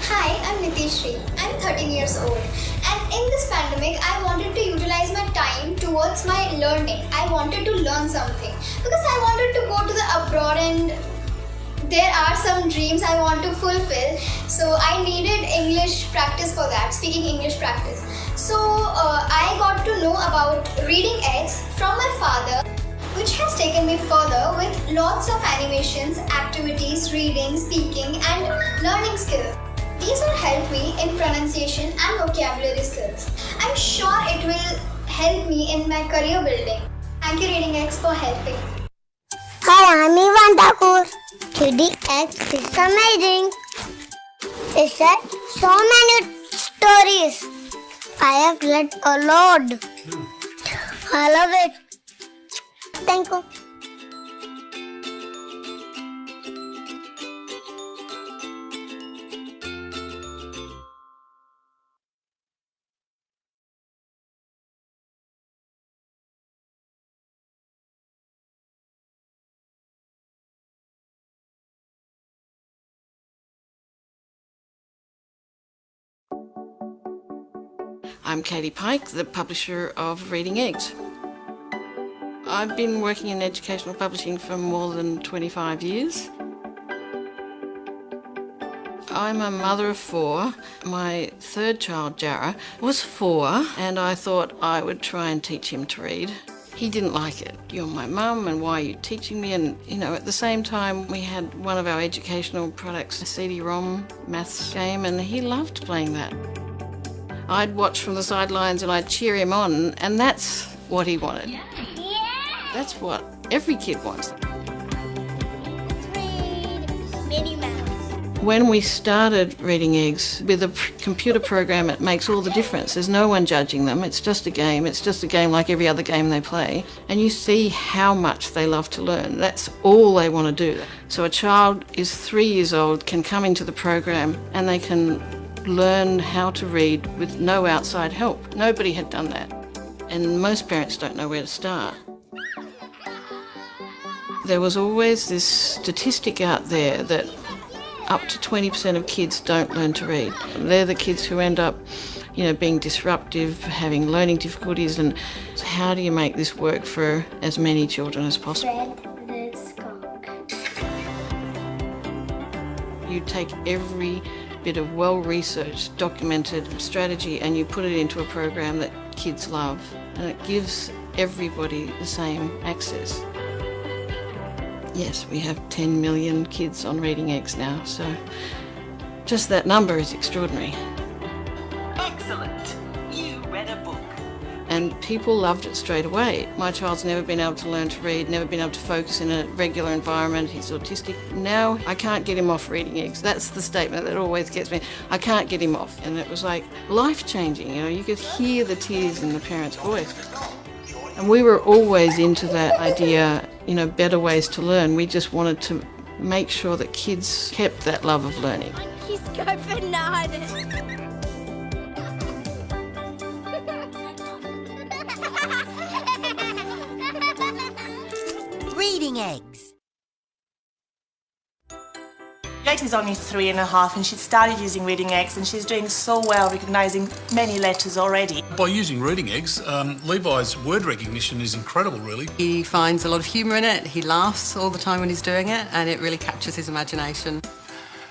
Hi, I'm Nitishri. I'm 13 years old. And in this pandemic, I wanted to utilize my time towards my learning. I wanted to learn something because I wanted to go to the abroad and there are some dreams I want to fulfill. So I needed English practice for that, speaking English practice. So I got to know about reading eggs from my father, which has taken me further with lots of animations, activities, reading, speaking and learning skills. These will help me in pronunciation and vocabulary skills. I'm sure it will help me in my career building. Thank you Reading X for helping. Hi, I'm Ivan Thakur. Reading X is amazing. It said so many stories. I have read a lot. I love it. Thank you. I'm Katie Pike, the publisher of Reading Eggs. I've been working in educational publishing for more than 25 years. I'm a mother of 4. My third child, Jarrah, was 4 and I thought I would try and teach him to read. He didn't like it. You're my mum and why are you teaching me? And at the same time we had one of our educational products, a CD-ROM maths game, and he loved playing that. I'd watch from the sidelines and I'd cheer him on, and that's what he wanted. Yeah. That's what every kid wants. Minnie Mouse. When we started Reading Eggs, with a computer program, it makes all the difference. There's no one judging them. It's just a game. It's just a game like every other game they play. And you see how much they love to learn. That's all they want to do. So a child is 3 years old, can come into the program and they can learn how to read with no outside help. Nobody had done that. And most parents don't know where to start. There was always this statistic out there that up to 20% of kids don't learn to read. They're the kids who end up, being disruptive, having learning difficulties, and how do you make this work for as many children as possible? Red the skunk. You take every bit of well-researched, documented strategy and you put it into a program that kids love, and it gives everybody the same access. Yes, we have 10 million kids on Reading Eggs now, so just that number is extraordinary. Excellent! You read a book. And people loved it straight away. My child's never been able to learn to read, never been able to focus in a regular environment. He's autistic. Now I can't get him off Reading Eggs. That's the statement that always gets me. I can't get him off. And it was like life-changing. You could hear the tears in the parent's voice. And we were always into that idea, better ways to learn. We just wanted to make sure that kids kept that love of learning. Monkeys go bananas. Reading Eggs. Jade is only 3.5 and she started using Reading Eggs and she's doing so well, recognising many letters already. By using Reading Eggs, Levi's word recognition is incredible, really. He finds a lot of humour in it, he laughs all the time when he's doing it, and it really captures his imagination.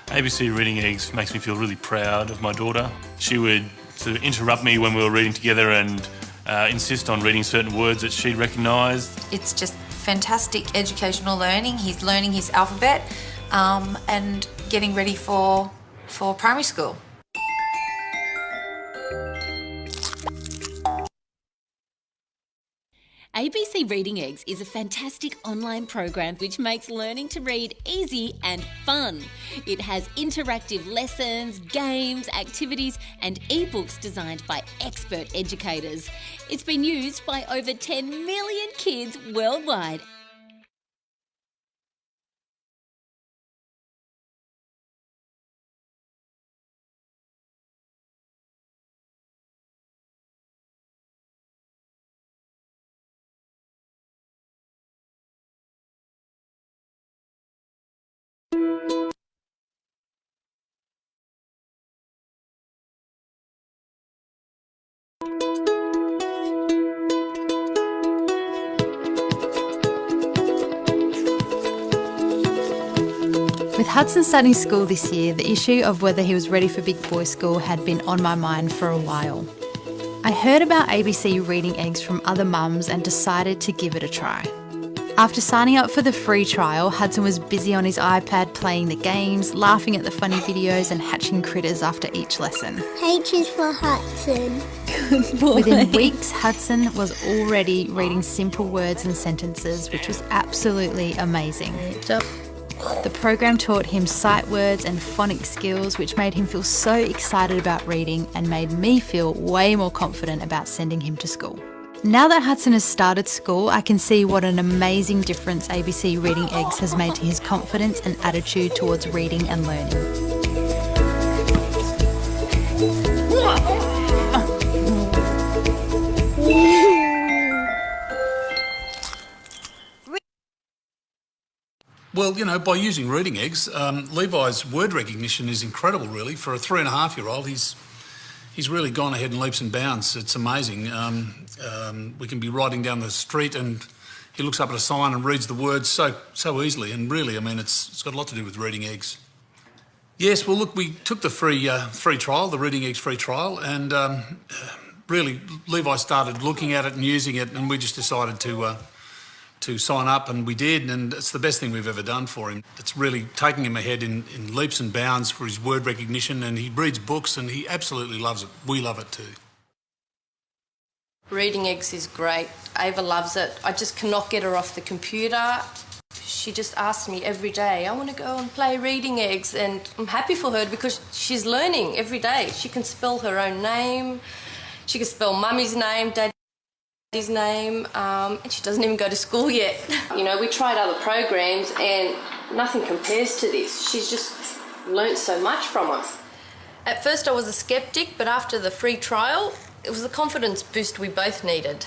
ABC Reading Eggs makes me feel really proud of my daughter. She would sort of interrupt me when we were reading together and insist on reading certain words that she'd recognised. It's just fantastic educational learning. He's learning his alphabet and getting ready for primary school. ABC Reading Eggs is a fantastic online program which makes learning to read easy and fun. It has interactive lessons, games, activities and ebooks designed by expert educators. It's been used by over 10 million kids worldwide. With Hudson starting school this year, the issue of whether he was ready for big boy school had been on my mind for a while. I heard about ABC Reading Eggs from other mums and decided to give it a try. After signing up for the free trial, Hudson was busy on his iPad playing the games, laughing at the funny videos and hatching critters after each lesson. H is for Hudson. Good boy. Within weeks, Hudson was already reading simple words and sentences, which was absolutely amazing. The program taught him sight words and phonics skills, which made him feel so excited about reading and made me feel way more confident about sending him to school. Now that Hudson has started school, I can see what an amazing difference ABC Reading Eggs has made to his confidence and attitude towards reading and learning. Well, you know, by using Reading Eggs, Levi's word recognition is incredible, really. For a 3.5-year-old, he's really gone ahead in leaps and bounds. It's amazing. We can be riding down the street and he looks up at a sign and reads the words so easily. And really, I mean, it's got a lot to do with Reading Eggs. Yes, well, look, we took the free trial, the Reading Eggs free trial, and really, Levi started looking at it and using it, and we just decided to sign up, and we did, and it's the best thing we've ever done for him. It's really taking him ahead in leaps and bounds for his word recognition, and he reads books and he absolutely loves it. We love it too. Reading Eggs is great. Ava loves it. I just cannot get her off the computer. She just asks me every day, I want to go and play Reading Eggs, and I'm happy for her because she's learning every day. She can spell her own name, she can spell Mummy's name, Daddy's name, and she doesn't even go to school yet. You know, we tried other programs and nothing compares to this. She's just learnt so much from us. At first I was a skeptic, but after the free trial, it was the confidence boost we both needed.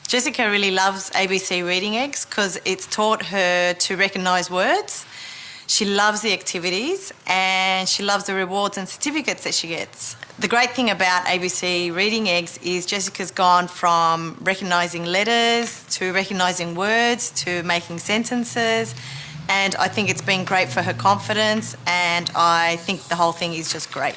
Jessica really loves ABC Reading Eggs because it's taught her to recognise words. She loves the activities and she loves the rewards and certificates that she gets. The great thing about ABC Reading Eggs is Jessica's gone from recognising letters to recognising words to making sentences, and I think it's been great for her confidence, and I think the whole thing is just great.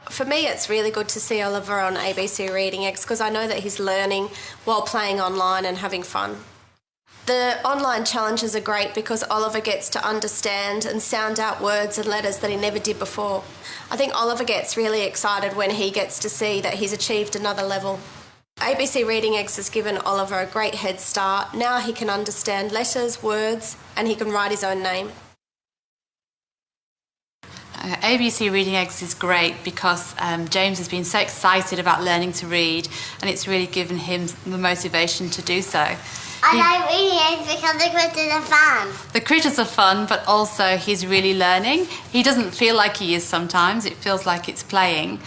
For me, it's really good to see Oliver on ABC Reading Eggs because I know that he's learning while playing online and having fun. The online challenges are great because Oliver gets to understand and sound out words and letters that he never did before. I think Oliver gets really excited when he gets to see that he's achieved another level. ABC Reading Eggs has given Oliver a great head start. Now he can understand letters, words, and he can write his own name. ABC Reading Eggs is great because James has been so excited about learning to read, and it's really given him the motivation to do so. I like Reading Eggs because the critters are fun. The critters are fun, but also he's really learning. He doesn't feel like he is sometimes, it feels like it's playing.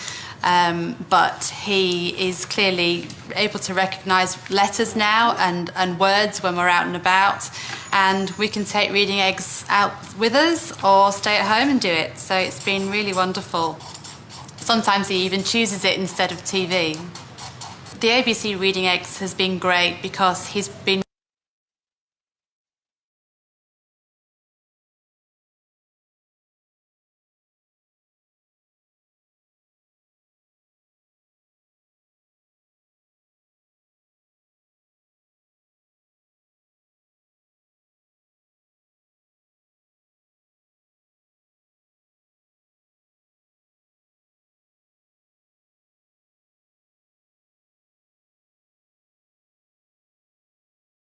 But he is clearly able to recognise letters now and words when we're out and about, and we can take Reading Eggs out with us or stay at home and do it, so it's been really wonderful. Sometimes he even chooses it instead of TV. The ABC Reading Eggs has been great because he's been